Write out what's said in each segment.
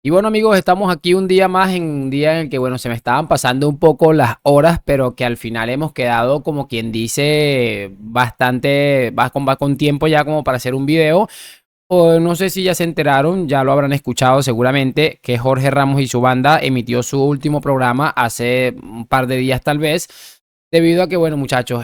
Y bueno amigos, estamos aquí un día más, en un día en el que bueno, se me estaban pasando un poco las horas, pero que al final hemos quedado como quien dice bastante, va con tiempo ya como para hacer un video. O no sé si ya se enteraron, ya lo habrán escuchado seguramente, que Jorge Ramos y su banda emitió su último programa hace un par de días tal vez. Debido a que, bueno, muchachos,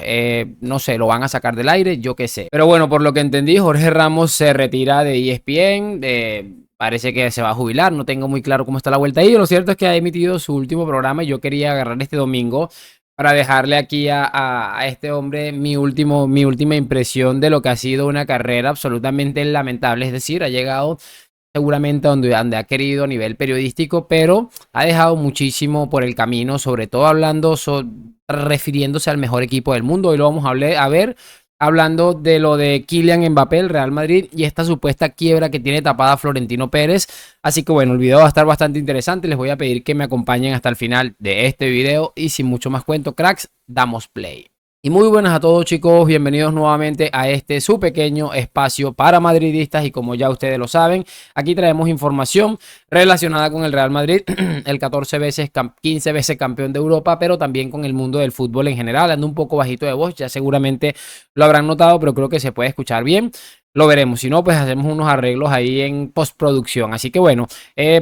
no sé, lo van a sacar del aire, yo qué sé. Pero bueno, por lo que entendí, Jorge Ramos se retira de ESPN, parece que se va a jubilar, no tengo muy claro cómo está la vuelta ahí. Lo cierto es que ha emitido su último programa y yo quería agarrar este domingo para dejarle aquí a este hombre mi última impresión de lo que ha sido una carrera absolutamente lamentable. Es decir, ha llegado seguramente donde ha querido a nivel periodístico, pero ha dejado muchísimo por el camino, sobre todo refiriéndose al mejor equipo del mundo. Hoy lo vamos a ver hablando de lo de Kylian Mbappé, el Real Madrid, y esta supuesta quiebra que tiene tapada Florentino Pérez. Así que bueno, el video va a estar bastante interesante. Les voy a pedir que me acompañen hasta el final de este video y sin mucho más cuento, cracks, damos play. Y muy buenas a todos chicos, bienvenidos nuevamente a este su pequeño espacio para madridistas y como ya ustedes lo saben, aquí traemos información relacionada con el Real Madrid, el 15 veces campeón de Europa, pero también con el mundo del fútbol en general. Ando un poco bajito de voz, ya seguramente lo habrán notado, pero creo que se puede escuchar bien. Lo veremos, si no pues hacemos unos arreglos ahí en postproducción. Así que bueno,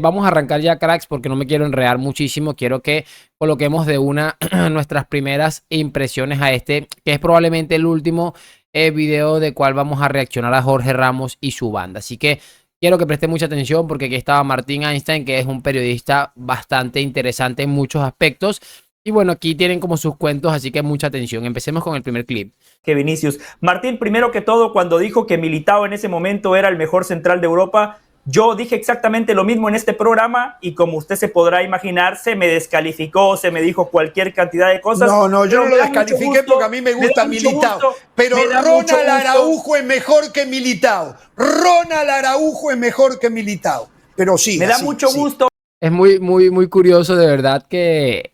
vamos a arrancar ya cracks porque no me quiero enredar muchísimo, quiero que coloquemos de una nuestras primeras impresiones a este, que es probablemente el último video de cual vamos a reaccionar a Jorge Ramos y su banda. Así que quiero que preste mucha atención porque aquí estaba Martín Einstein, que es un periodista bastante interesante en muchos aspectos. Y bueno, aquí tienen como sus cuentos, así que mucha atención. Empecemos con el primer clip. Que Vinicius. Martín, primero que todo, cuando dijo que Militao en ese momento era el mejor central de Europa, yo dije exactamente lo mismo en este programa y como usted se podrá imaginar, se me descalificó, se me dijo cualquier cantidad de cosas. No, yo no lo descalifiqué porque a mí me gusta Militao. Pero Ronald Araujo es mejor que Militao. Ronald Araujo es mejor que Militao. Pero sí. Me da mucho gusto. Es muy curioso, de verdad, que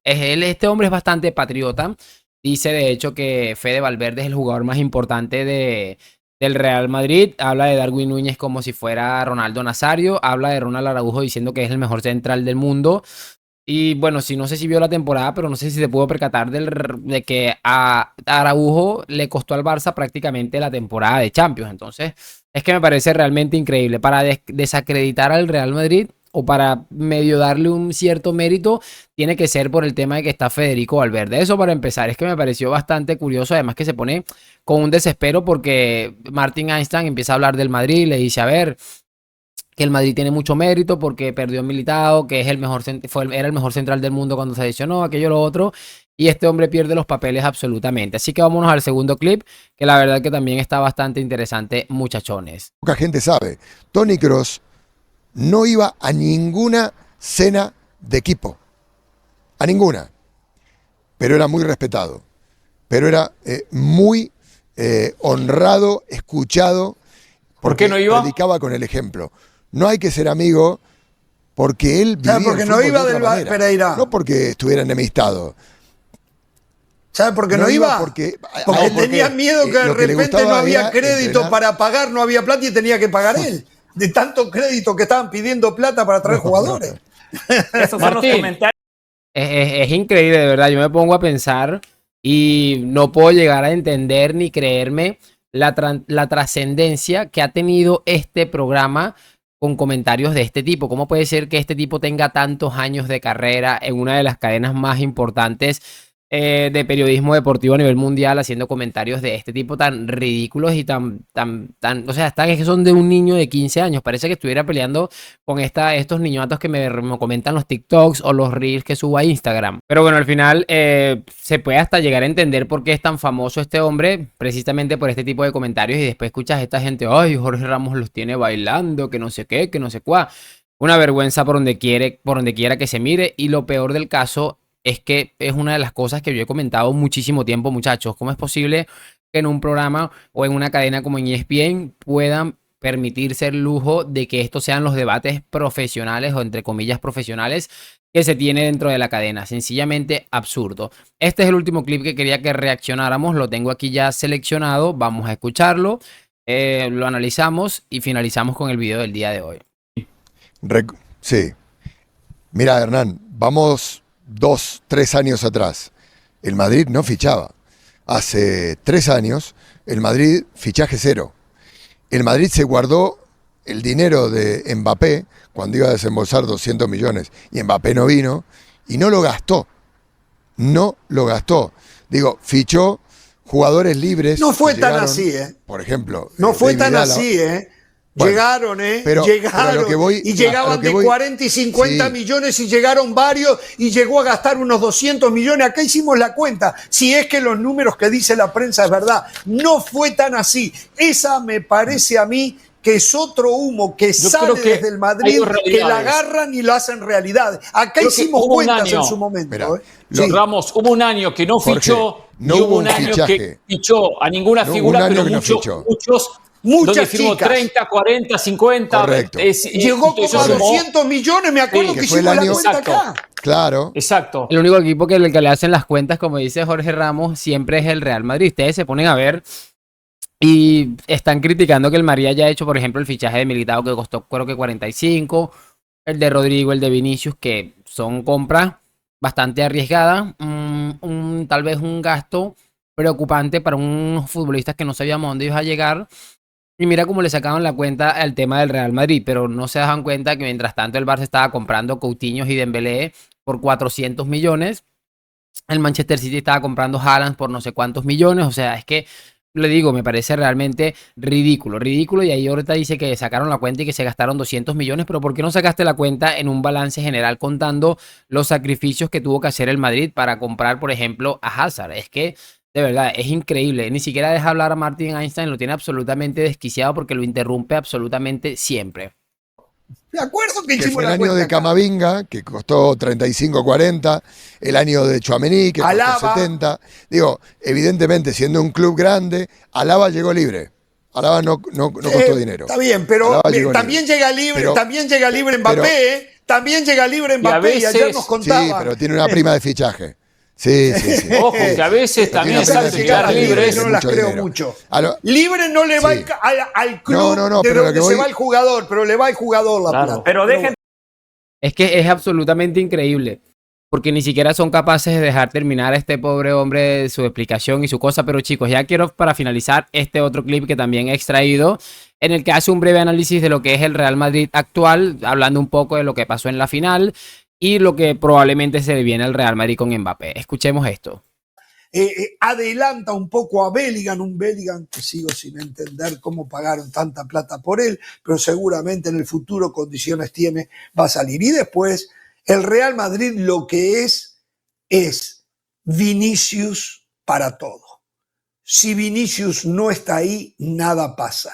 este hombre es bastante patriota. Dice, de hecho, que Fede Valverde es el jugador más importante del Real Madrid. Habla de Darwin Núñez como si fuera Ronaldo Nazario. Habla de Ronald Araujo diciendo que es el mejor central del mundo. Y bueno, no sé si vio la temporada, pero no sé si se pudo percatar de que a Araujo le costó al Barça prácticamente la temporada de Champions. Entonces, es que me parece realmente increíble. Para desacreditar al Real Madrid o para medio darle un cierto mérito, tiene que ser por el tema de que está Federico Valverde. Eso para empezar, es que me pareció bastante curioso, además que se pone con un desespero porque Martin Einstein empieza a hablar del Madrid, le dice, a ver, que el Madrid tiene mucho mérito porque perdió en Militao, que es era el mejor central del mundo cuando se lesionó, aquello, lo otro, y este hombre pierde los papeles absolutamente. Así que vámonos al segundo clip, que la verdad que también está bastante interesante, muchachones. Poca gente sabe, Toni Kroos no iba a ninguna cena de equipo, a ninguna, pero era muy respetado, pero era muy honrado, escuchado. ¿Por qué no iba? Predicaba con el ejemplo. No hay que ser amigo porque él vivía porque el no fútbol iba de otra del manera. Pereira. No porque estuviera enemistado. ¿Sabes por qué no iba? Porque tenía miedo que de repente no había crédito entrenar. para pagar, no había plata y tenía que pagar él. De tanto crédito que estaban pidiendo plata para traer jugadores. Esos son los comentarios. Es increíble, de verdad. Yo me pongo a pensar y no puedo llegar a entender ni creerme la trascendencia que ha tenido este programa con comentarios de este tipo. ¿Cómo puede ser que este tipo tenga tantos años de carrera en una de las cadenas más importantes de periodismo deportivo a nivel mundial, haciendo comentarios de este tipo tan ridículos y o sea, es que son de un niño de 15 años? Parece que estuviera peleando con estos niñatos que me comentan los TikToks o los Reels que subo a Instagram. Pero bueno, al final se puede hasta llegar a entender por qué es tan famoso este hombre, precisamente por este tipo de comentarios, y después escuchas a esta gente, ay, Jorge Ramos los tiene bailando, que no sé qué, que no sé cuá. Una vergüenza por donde quiera que se mire, y lo peor del caso es que es una de las cosas que yo he comentado muchísimo tiempo, muchachos. ¿Cómo es posible que en un programa o en una cadena como en ESPN puedan permitirse el lujo de que estos sean los debates profesionales o entre comillas profesionales que se tiene dentro de la cadena? Sencillamente absurdo. Este es el último clip que quería que reaccionáramos. Lo tengo aquí ya seleccionado. Vamos a escucharlo. Lo analizamos y finalizamos con el video del día de hoy. Sí. Mira, Hernán, vamos 2, 3 años atrás. El Madrid no fichaba. Hace 3 años, el Madrid fichaje cero. El Madrid se guardó el dinero de Mbappé cuando iba a desembolsar 200 millones y Mbappé no vino y no lo gastó. No lo gastó. Digo, fichó jugadores libres. No fue tan llegaron, así, Por ejemplo. No fue tan Alaba. así, Bueno, llegaron, llegaron y llegaban de 40 y 50 millones y llegaron varios y llegó a gastar unos 200 millones. Acá hicimos la cuenta. Si es que los números que dice la prensa es verdad, no fue tan así. Esa me parece a mí que es otro humo que sale desde el Madrid, que la agarran y lo hacen realidad. Acá hicimos cuentas en su momento. Mirá, Ramos, hubo un año que no fichó, Jorge, no y hubo un año que fichó a ninguna figura, pero muchas firmó chicas. 30, 40, 50. Correcto. Llegó como a 200 millones, me acuerdo que hicimos la cuenta acá. Claro. Exacto. El único equipo que le hacen las cuentas, como dice Jorge Ramos, siempre es el Real Madrid. Ustedes se ponen a ver y están criticando que el Madrid haya hecho, por ejemplo, el fichaje de Militao que costó creo que 45, el de Rodrigo, el de Vinicius, que son compras bastante arriesgadas, tal vez un gasto preocupante para unos futbolistas que no sabíamos dónde iba a llegar. Y mira cómo le sacaron la cuenta al tema del Real Madrid, pero no se dan cuenta que mientras tanto el Barça estaba comprando Coutinho y Dembélé por 400 millones, el Manchester City estaba comprando Haaland por no sé cuántos millones, o sea, es que le digo, me parece realmente ridículo, y ahí ahorita dice que sacaron la cuenta y que se gastaron 200 millones, pero ¿por qué no sacaste la cuenta en un balance general contando los sacrificios que tuvo que hacer el Madrid para comprar, por ejemplo, a Hazard? Es que, de verdad, es increíble, ni siquiera deja hablar a Martin Einstein, lo tiene absolutamente desquiciado porque lo interrumpe absolutamente siempre. De acuerdo que fue el año de Camavinga, que costó 35, 40, el año de Tchouaméni, que costó 70. Digo, evidentemente, siendo un club grande, Alaba llegó libre. Alaba no costó dinero. Está bien, pero también llega libre, también llega libre Mbappé, también llega libre Mbappé y ayer nos contaba. Sí, pero tiene una prima de fichaje. Sí. Ojo, que a veces también sale llegar libre. No las creo mucho. Libre no le va al club de donde se va el jugador, pero le va el jugador la plata. Pero dejen. Es que es absolutamente increíble, porque ni siquiera son capaces de dejar terminar a este pobre hombre su explicación y su cosa. Pero chicos, ya quiero para finalizar este otro clip que también he extraído, en el que hace un breve análisis de lo que es el Real Madrid actual, hablando un poco de lo que pasó en la final y lo que probablemente se le viene al Real Madrid con Mbappé. Escuchemos esto. Adelanta un poco a Bellingham, un Bellingham que sigo sin entender cómo pagaron tanta plata por él, pero seguramente en el futuro condiciones tiene, va a salir. Y después, el Real Madrid lo que es Vinicius para todo. Si Vinicius no está ahí, nada pasa.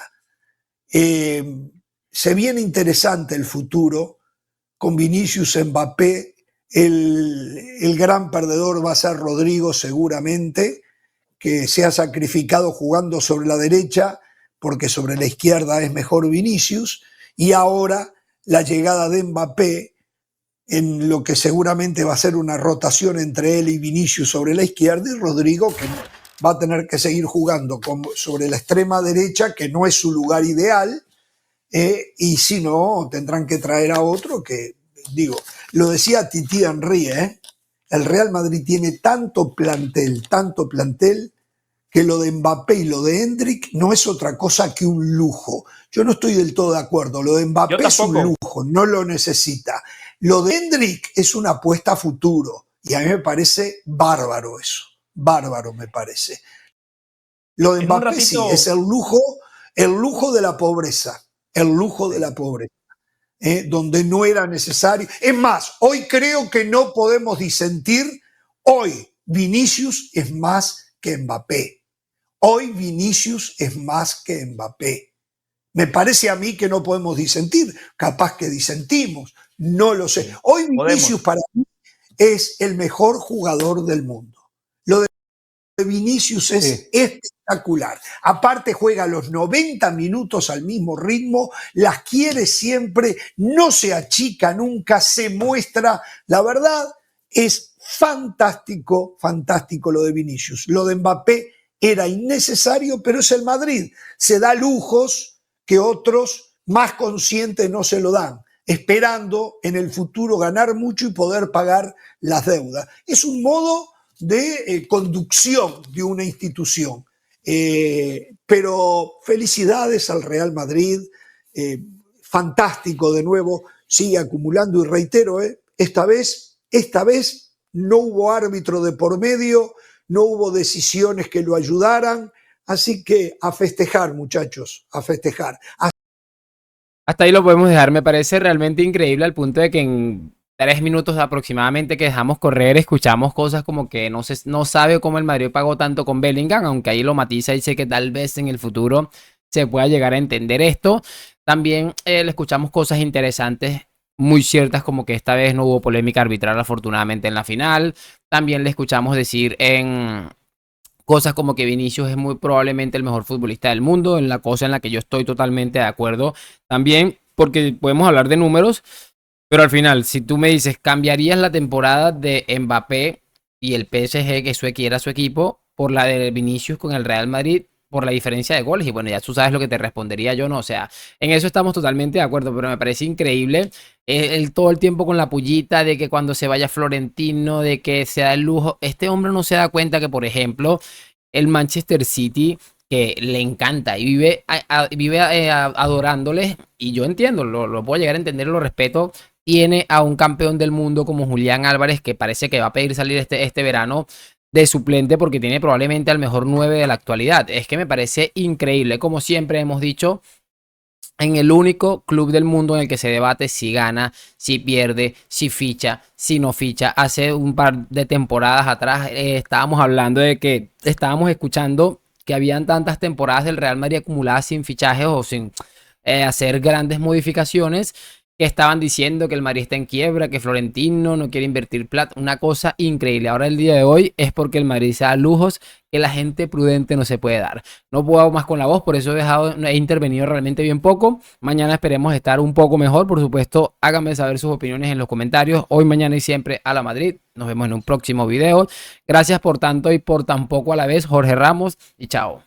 Se viene interesante el futuro con Vinicius, Mbappé. El gran perdedor va a ser Rodrigo seguramente, que se ha sacrificado jugando sobre la derecha porque sobre la izquierda es mejor Vinicius, y ahora la llegada de Mbappé en lo que seguramente va a ser una rotación entre él y Vinicius sobre la izquierda, y Rodrigo que va a tener que seguir jugando sobre la extrema derecha, que no es su lugar ideal, y si no tendrán que traer a otro que, digo, lo decía Titi Henry, el Real Madrid tiene tanto plantel, que lo de Mbappé y lo de Endrick no es otra cosa que un lujo. Yo no estoy del todo de acuerdo, lo de Mbappé es un lujo, no lo necesita. Lo de Endrick es una apuesta a futuro y a mí me parece bárbaro eso, bárbaro me parece. Lo de Mbappé sí, es el lujo de la pobreza, donde no era necesario. Es más, hoy creo que no podemos disentir, hoy Vinicius es más que Mbappé. Hoy Vinicius es más que Mbappé. Me parece a mí que no podemos disentir, capaz que disentimos, no lo sé. Hoy Vinicius para mí es el mejor jugador del mundo. Lo de Vinicius es espectacular. Aparte juega los 90 minutos al mismo ritmo, las quiere siempre, no se achica nunca, se muestra. La verdad es fantástico, fantástico lo de Vinicius. Lo de Mbappé era innecesario, pero es el Madrid. Se da lujos que otros más conscientes no se lo dan. esperando en el futuro ganar mucho y poder pagar las deudas. Es un modo de conducción de una institución. Pero felicidades al Real Madrid, fantástico de nuevo, sigue acumulando y reitero, esta vez no hubo árbitro de por medio, no hubo decisiones que lo ayudaran, así que a festejar, muchachos, a festejar. Hasta ahí lo podemos dejar, me parece realmente increíble al punto de que en 3 minutos aproximadamente que dejamos correr, escuchamos cosas como que no sabe cómo el Madrid pagó tanto con Bellingham, aunque ahí lo matiza y dice que tal vez en el futuro se pueda llegar a entender esto. También le escuchamos cosas interesantes, muy ciertas, como que esta vez no hubo polémica arbitral afortunadamente en la final. También le escuchamos decir en cosas como que Vinicius es muy probablemente el mejor futbolista del mundo, en la cosa en la que yo estoy totalmente de acuerdo también, porque podemos hablar de números, pero al final, si tú me dices, ¿cambiarías la temporada de Mbappé y el PSG, que era su equipo, por la de Vinicius con el Real Madrid, por la diferencia de goles? Y bueno, ya tú sabes lo que te respondería yo, ¿no? O sea, en eso estamos totalmente de acuerdo, pero me parece increíble todo el tiempo con la pullita de que cuando se vaya Florentino, de que se da el lujo. Este hombre no se da cuenta que, por ejemplo, el Manchester City, que le encanta y vive adorándoles, y yo entiendo, lo puedo llegar a entender, lo respeto. Tiene a un campeón del mundo como Julián Álvarez, que parece que va a pedir salir este verano de suplente porque tiene probablemente al mejor 9 de la actualidad. Es que me parece increíble, como siempre hemos dicho, en el único club del mundo en el que se debate si gana, si pierde, si ficha, si no ficha. Hace un par de temporadas atrás estábamos hablando de que estábamos escuchando que habían tantas temporadas del Real Madrid acumuladas sin fichajes o sin hacer grandes modificaciones, que estaban diciendo que el Madrid está en quiebra, que Florentino no quiere invertir plata. Una cosa increíble. Ahora el día de hoy es porque el Madrid se da lujos que la gente prudente no se puede dar. No puedo más con la voz, por eso he intervenido realmente bien poco. Mañana esperemos estar un poco mejor. Por supuesto, háganme saber sus opiniones en los comentarios. Hoy, mañana y siempre a la Madrid. Nos vemos en un próximo video. Gracias por tanto y por tan poco a la vez, Jorge Ramos, y chao.